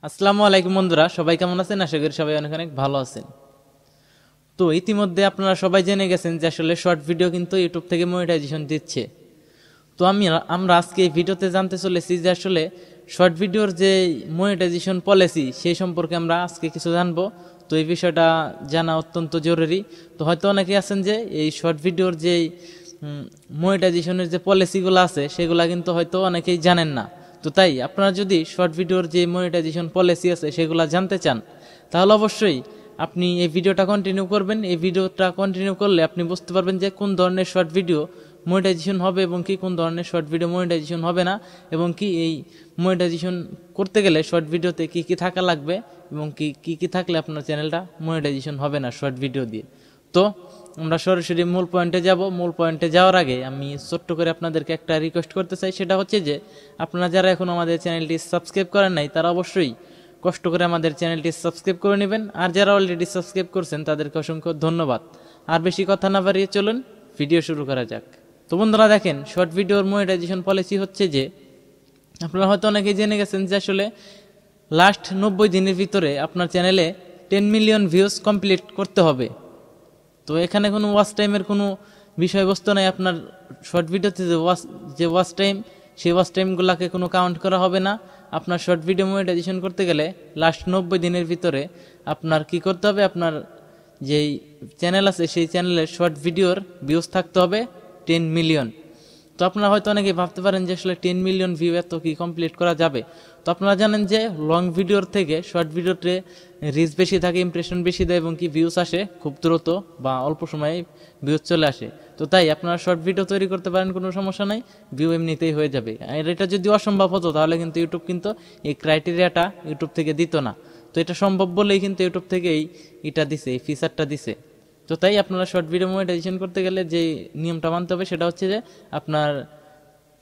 আসসালামু আলাইকুম বন্ধুরা, সবাই কেমন আছেন? আশা করি সবাই অনেক অনেক ভালো আছেন। তো ইতিমধ্যে আপনারা সবাই জেনে গেছেন যে আসলে শর্ট ভিডিও কিন্তু ইউটিউব থেকে মনিটাইজেশন দিচ্ছে। তো আমরা আজকে এই ভিডিওতে জানতে চলেছি যে আসলে শর্ট ভিডিওর যে মনিটাইজেশন পলিসি সেই সম্পর্কে আমরা আজকে কিছু জানবো। তো এই বিষয়টা জানা অত্যন্ত জরুরি। তো হয়তো অনেকে আছেন যে এই শর্ট ভিডিওর যে মনিটাইজেশনের যে পলিসিগুলো আছে সেগুলো কিন্তু হয়তো অনেকেই জানেন না। তো তাই আপনারা যদি শর্ট ভিডিওর যে মনিটাইজেশন পলিসি আছে সেগুলো জানতে চান, তাহলে অবশ্যই আপনি এই ভিডিওটা কন্টিনিউ করবেন। এই ভিডিওটা কন্টিনিউ করলে আপনি বুঝতে পারবেন যে কোন ধরনের শর্ট ভিডিও মনিটাইজেশন হবে এবং কি কোন ধরনের শর্ট ভিডিও মনিটাইজেশন হবে না, এবং কি এই মনিটাইজেশন করতে গেলে শর্ট ভিডিওতে কি কি থাকা লাগবে এবং কি কি থাকলে আপনার চ্যানেলটা মনিটাইজেশন হবে না শর্ট ভিডিও দিয়ে। তো আমরা সরাসরি মূল পয়েন্টে যাব। মূল পয়েন্টে যাওয়ার আগে আমি ছোট্ট করে আপনাদেরকে একটা রিকোয়েস্ট করতে চাই, সেটা হচ্ছে যে আপনারা যারা এখন আমাদের চ্যানেলটি সাবস্ক্রাইব করেন নাই তারা অবশ্যই কষ্ট করে আমাদের চ্যানেলটি সাবস্ক্রাইব করে নেবেন, আর যারা অলরেডি সাবস্ক্রাইব করছেন তাদেরকে অসংখ্য ধন্যবাদ। আর বেশি কথা না বাড়িয়ে চলুন ভিডিও শুরু করা যাক। তো বন্ধুরা দেখেন, শর্ট ভিডিওর মনিটাইজেশন পলিসি হচ্ছে যে আপনারা হয়তো অনেকেই জেনে গেছেন যে আসলে লাস্ট 90 দিনের ভিতরে আপনার চ্যানেলে 10 মিলিয়ন ভিউজ কমপ্লিট করতে হবে। তো এখানে কোনো ওয়াচ টাইমের কোনো বিষয়বস্তু নাই। আপনার শর্ট ভিডিওতে যে ওয়াচ টাইম, সেই ওয়াচ টাইমগুলোকে কোনো কাউন্ট করা হবে না। আপনার শর্ট ভিডিও মনিটাইজেশন করতে গেলে লাস্ট 90 দিনের ভিতরে আপনার কি করতে হবে, আপনার যেই চ্যানেল আছে সেই চ্যানেলের শর্ট ভিডিওর ভিউজ থাকতে হবে 10 মিলিয়ন। তো আপনারা হয়তো অনেকে ভাবতে পারেন যে আসলে 10 মিলিয়ন ভিউ এত কি কমপ্লিট করা যাবে। তো আপনারা জানেন যে লং ভিডিওর থেকে শর্ট ভিডিওতে রিচ বেশি থাকে, ইমপ্রেশন বেশি দেয় এবং কি ভিউজ আসে খুব দ্রুত বা অল্প সময়ে ভিউজ চলে আসে। তো তাই আপনারা শর্ট ভিডিও তৈরি করতে পারেন, কোনো সমস্যা নাই, ভিউ এমনিতেই হয়ে যাবে। আর এটা যদি অসম্ভব হতো তাহলে কিন্তু ইউটিউব কিন্তু এই ক্রাইটেরিয়াটা ইউটিউব থেকে দিত না। তো এটা সম্ভব বলেই কিন্তু ইউটিউব থেকে এটা দিছে, এই ফিচারটা দিছে। তো তাই আপনারা শর্ট ভিডিও মনিটাইজেশন করতে গেলে যে নিয়মটা মানতে হবে সেটা হচ্ছে যে আপনার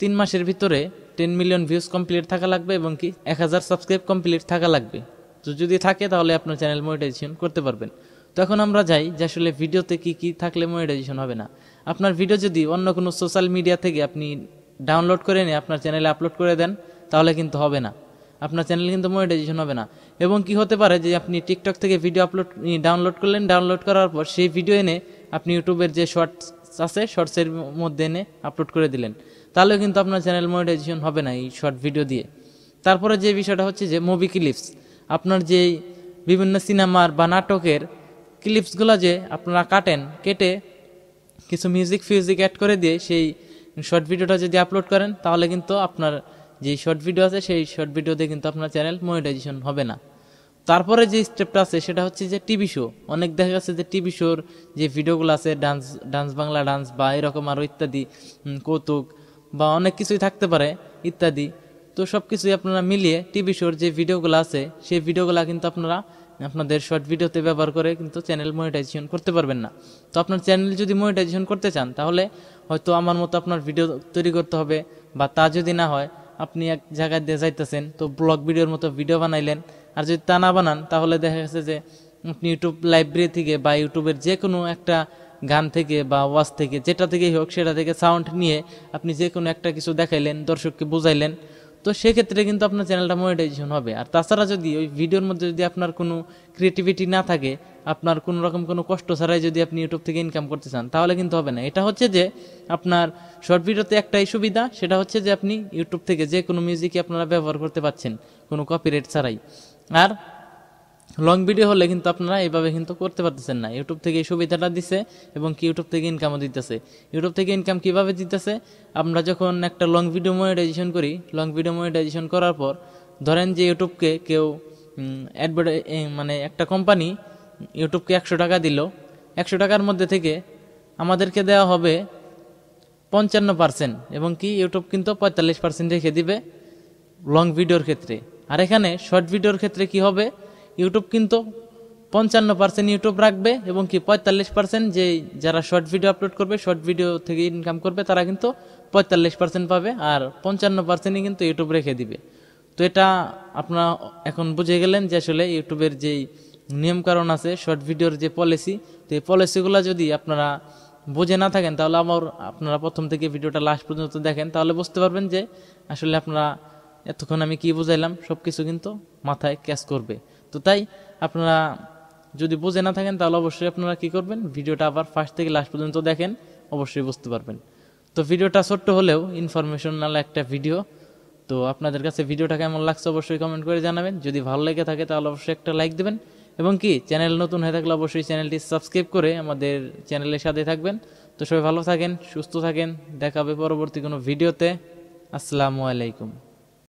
3 মাসের ভিতরে 10 মিলিয়ন ভিউজ কমপ্লিট থাকা লাগবে এবং কি 1000 সাবস্ক্রাইব কমপ্লিট থাকা লাগবে। তো যদি থাকে তাহলে আপনার চ্যানেল মনিটাইজেশন করতে পারবেন। তো এখন আমরা যাই যে আসলে ভিডিওতে কি কি থাকলে মনিটাইজেশন হবে না। আপনার ভিডিও যদি অন্য কোনো সোশ্যাল মিডিয়া থেকে আপনি ডাউনলোড করে নিয়ে আপনার চ্যানেলে আপলোড করে দেন তাহলে কিন্তু হবে না, আপনার চ্যানেল কিন্তু মনিটাইজেশন হবে না। এবং কি হতে পারে যে আপনি টিকটক থেকে ভিডিও ডাউনলোড করলেন, ডাউনলোড করার পর সেই ভিডিও এনে আপনি ইউটিউবের যে শর্টস আছে শর্টসের মধ্যে এনে আপলোড করে দিলেন, তাহলেও কিন্তু আপনার চ্যানেল মনিটাইজেশন হবে না এই শর্ট ভিডিও দিয়ে। তারপরে যে বিষয়টা হচ্ছে যে মুভি ক্লিপস, আপনার যে বিভিন্ন সিনেমার বা নাটকের ক্লিপসগুলো যে আপনারা কেটে কিছু মিউজিক অ্যাড করে দিয়ে সেই শর্ট ভিডিওটা যদি আপলোড করেন তাহলে কিন্তু আপনার যে শর্ট ভিডিও আছে সেই শর্ট ভিডিওতে কিন্তু আপনার চ্যানেল মনিটাইজেশন হবে না। তারপরে যে স্টেপটা আছে সেটা হচ্ছে যে টিভি শো। অনেক দেখা গেছে যে টিভি শোর যে ভিডিওগুলো আছে, ডান্স বাংলা ডান্স বা এরকম আরও ইত্যাদি, কৌতুক বা অনেক কিছুই থাকতে পারে ইত্যাদি। তো সব কিছুই আপনারা মিলিয়ে টিভি শোর যে ভিডিওগুলো আছে সেই ভিডিওগুলো কিন্তু আপনারা আপনাদের শর্ট ভিডিওতে ব্যবহার করে কিন্তু চ্যানেল মনিটাইজেশন করতে পারবেন না। তো আপনার চ্যানেল যদি মনিটাইজেশন করতে চান তাহলে হয়তো আমার মতো আপনার ভিডিও তৈরি করতে হবে, বা তা যদি না হয় আপনি এক জায়গায় দিয়ে যাইতেছেন তো ব্লগ ভিডিওর মতো ভিডিও বানাইলেন। আর যদি তা না বানান তাহলে দেখা গেছে যে আপনি ইউটিউব লাইব্রেরি থেকে বা ইউটিউবের যে কোনো একটা গান থেকে বা ওয়াজ থেকে যেটা থেকেই হোক সেটা থেকে সাউন্ড নিয়ে আপনি যে কোনো একটা কিছু দেখাইলেন, দর্শককে বুঝাইলেন, তো সেক্ষেত্রে কিন্তু আপনার চ্যানেলটা মনিটাইজেশন হবে। আর তাছাড়া যদি ওই ভিডিওর মধ্যে যদি আপনার কোনো ক্রিয়েটিভিটি না থাকে, আপনার কোনো রকম কোনো কষ্ট ছাড়াই যদি আপনি ইউটিউব থেকে ইনকাম করতে চান তাহলে কিন্তু হবে না। এটা হচ্ছে যে আপনার শর্ট ভিডিওতে একটাই সুবিধা, সেটা হচ্ছে যে আপনি ইউটিউব থেকে যে কোনো মিউজিকই আপনারা ব্যবহার করতে পারছেন কোনো কপিরাইট ছাড়াই। আর লং ভিডিও হলে কিন্তু আপনারা এইভাবে কিন্তু করতে পারতেছেন না। ইউটিউব থেকে এই সুবিধাটা দিছে এবং কি ইউটিউব থেকে ইনকামও দিতেছে। ইউটিউব থেকে ইনকাম কিভাবে দিতেছে, আমরা যখন একটা লং ভিডিও মনিটাইজেশন করি, লং ভিডিও মনিটাইজেশন করার পর ধরেন যে ইউটিউবকে কেউ মানে একটা কোম্পানি ইউটিউবকে 100 টাকা দিল, 100 টাকার মধ্যে থেকে আমাদেরকে দেওয়া হবে 55% এবং কি ইউটিউব কিন্তু 45% রেখে দিবে লং ভিডিওর ক্ষেত্রে। আর এখানে শর্ট ভিডিওর ক্ষেত্রে কি হবে, ইউটিউব কিন্তু 55% ইউটিউব রাখবে এবং কি 45% যে যারা শর্ট ভিডিও আপলোড করবে, শর্ট ভিডিও থেকে ইনকাম করবে, তারা কিন্তু 45% পাবে, আর 55%ই কিন্তু ইউটিউব রেখে দিবে। তো এটা আপনারা এখন বুঝে গেলেন যে আসলে ইউটিউবের যেই নিয়মকানুন আছে শর্ট ভিডিওর যে পলিসি, তো এই পলিসিগুলো যদি আপনারা বুঝে না থাকেন তাহলে আপনারা প্রথম থেকে ভিডিওটা লাস্ট পর্যন্ত দেখেন, তাহলে বুঝতে পারবেন যে আসলে আপনারা এতক্ষণ আমি কি বুঝাইলাম সব কিছু কিন্তু মাথায় ক্যাচ করবে। তো তাই আপনারা যদি বুঝে না থাকেন তাহলে অবশ্যই আপনারা কি করবেন, ভিডিওটা আবার ফার্স্ট থেকে লাস্ট পর্যন্ত দেখেন, অবশ্যই বুঝতে পারবেন। তো ভিডিওটা ছোট্ট হলেও ইনফরমেশনাল একটা ভিডিও। তো আপনাদের কাছে ভিডিওটা কেমন লাগছে অবশ্যই কমেন্ট করে জানাবেন। যদি ভালো লেগে থাকে তাহলে অবশ্যই একটা লাইক দেবেন, এবং কি চ্যানেল নতুন হয়ে থাকলে অবশ্যই চ্যানেলটি সাবস্ক্রাইব করে আমাদের চ্যানেলের সাথে থাকবেন। তো সবাই ভালো থাকেন, সুস্থ থাকেন, দেখা হবে পরবর্তী কোনো ভিডিওতে। আসসালামু আলাইকুম।